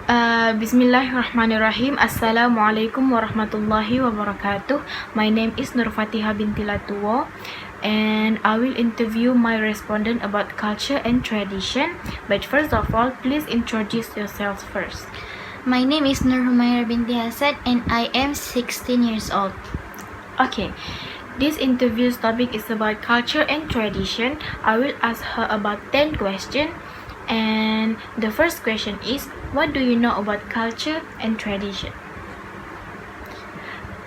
Bismillahirrahmanirrahim. Assalamualaikum warahmatullahi wabarakatuh. My name is Nur Fatiha binti Latuwo, and I will interview my respondent about culture and tradition. But first of all, please introduce yourselves first. My name is Nur Humaira binti Hasan and I am 16 years old. Okay, this interview's topic is about culture and tradition. I will ask her about 10 questions. And the first question is, what do you know about culture and tradition?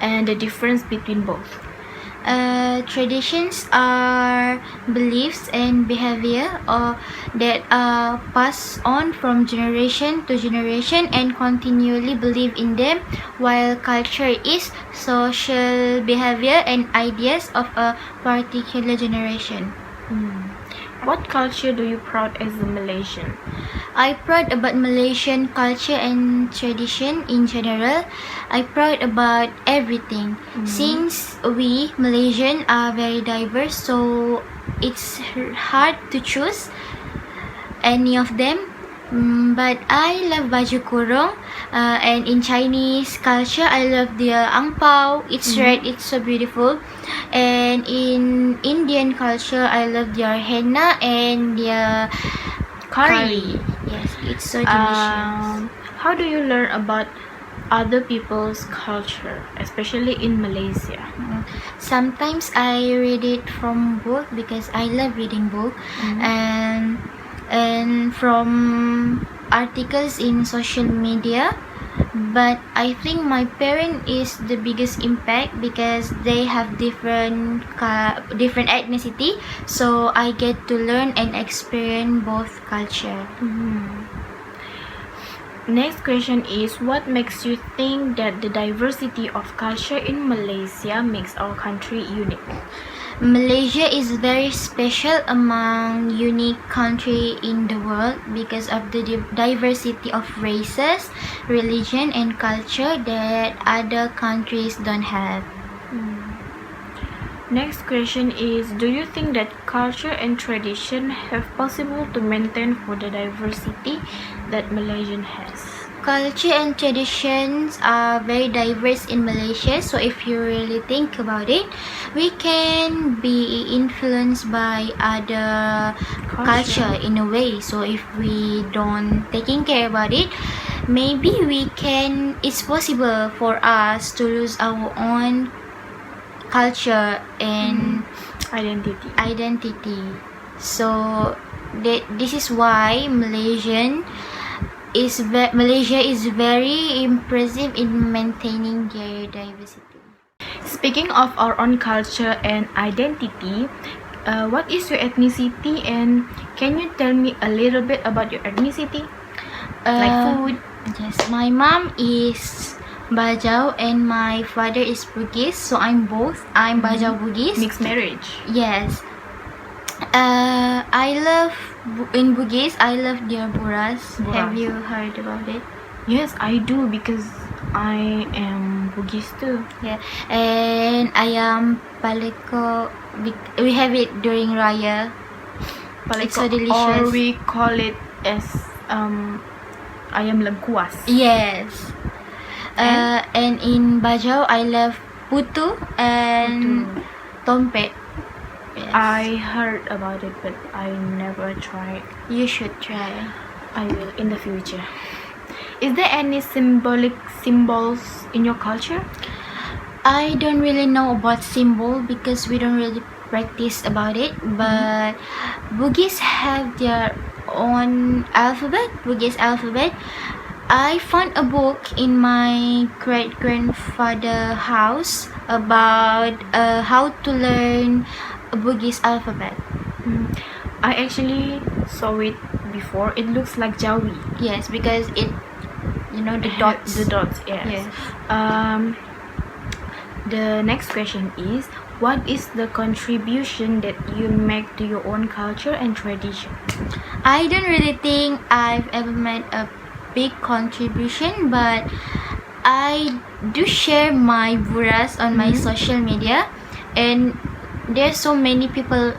And the difference between both. Traditions are beliefs and behavior that are passed on from generation to generation and continually believe in them, while culture is social behavior and ideas of a particular generation. What culture do you proud as a Malaysian? I proud about Malaysian culture and tradition in general. I proud about everything. Since we Malaysian are very diverse, so it's hard to choose any of them. But I love baju kurung, and in Chinese culture I love the ang pao. It's red, it's so beautiful. And in Indian culture I love their henna and their curry. Yes, it's so delicious. How do you learn about other people's culture, especially in Malaysia? Sometimes I read it from book because I love reading book, and from articles in social media. But I think my parent is the biggest impact because they have different ethnicity, so I get to learn and experience both culture. Next question is, what makes you think that the diversity of culture in Malaysia makes our country unique? Malaysia is very special among unique country in the world because of the diversity of races, religion and culture that other countries don't have. Next question is, do you think that culture and tradition have possible to maintain for the diversity that Malaysian has? Culture and traditions are very diverse in Malaysia, so if you really think about it, we can be influenced by other culture in a way. So if we don't taking care about it, maybe it's possible for us to lose our own culture and identity. So this is why Malaysia is very impressive in maintaining their diversity. Speaking of our own culture and identity, what is your ethnicity, and can you tell me a little bit about your ethnicity? Like food? Yes, my mom is Bajau and my father is Bugis, so I'm both. I'm Bajau Bugis. Mixed marriage? Yes. In Bugis, I love their buras. Have you heard about it? Yes, I do, because I am Bugis too. Yeah, and ayam paleko, we have it during Raya. It's so delicious. Or we call it as ayam lengkuas. Yes. And in Bajau, I love putu and tompet. Yes. I heard about it, but I never tried. You should try. I will in the future. Is there any symbolic symbols in your culture? I don't really know about symbol because we don't really practice about it, but Bugis have their own alphabet, Bugis alphabet. I found a book in my great-grandfather's house about how to learn Bugis alphabet. I actually saw it before. It looks like Jawi. Yes, because the dots. The dots, yes. The next question is, what is the contribution that you make to your own culture and tradition? I don't really think I've ever made a big contribution, but I do share my buras on my social media, and there's so many people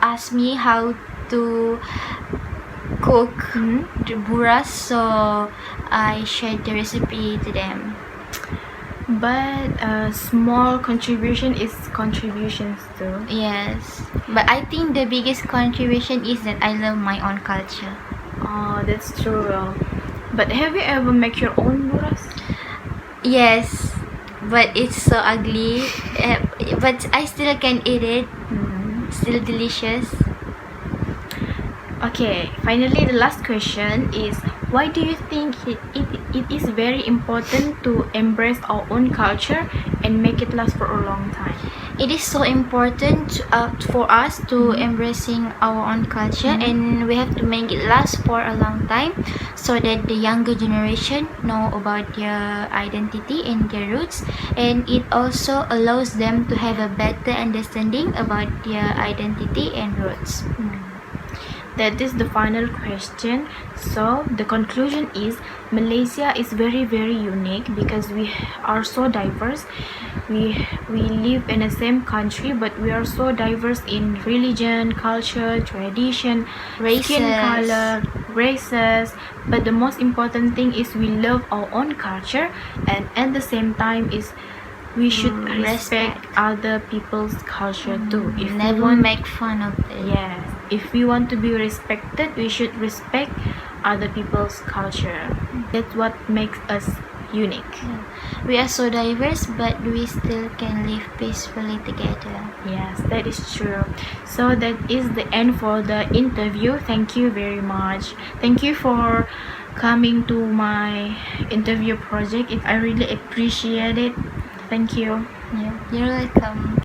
ask me how to cook Mhm. the buras, so I shared the recipe to them. But a small contribution is contributions too. Yes, but I think the biggest contribution is that I love my own culture. Oh, that's true. But have you ever make your own buras? Yes, but it's so ugly. But I still can eat it. Still delicious. Okay, finally the last question is, why do you think it is very important to embrace our own culture and make it last for a long time? It is so important for us to embracing our own culture, and we have to make it last for a long time, so that the younger generation know about their identity and their roots, and it also allows them to have a better understanding about their identity and roots. That is the final question. So the conclusion is, Malaysia is very unique because we are so diverse. We live in the same country, but we are so diverse in religion, culture, tradition, skin Races. color, races. But the most important thing is we love our own culture, and at the same time is we should respect other people's culture too. If we Never want, make fun of it. yes, if we want to be respected, we should respect other people's culture. That's what makes us unique. We are so diverse, but we still can live peacefully together. Yes, that is true. So that is the end for the interview. Thank you very much. Thank you for coming to my interview project. I really appreciate it. Thank you. Yeah, you're welcome.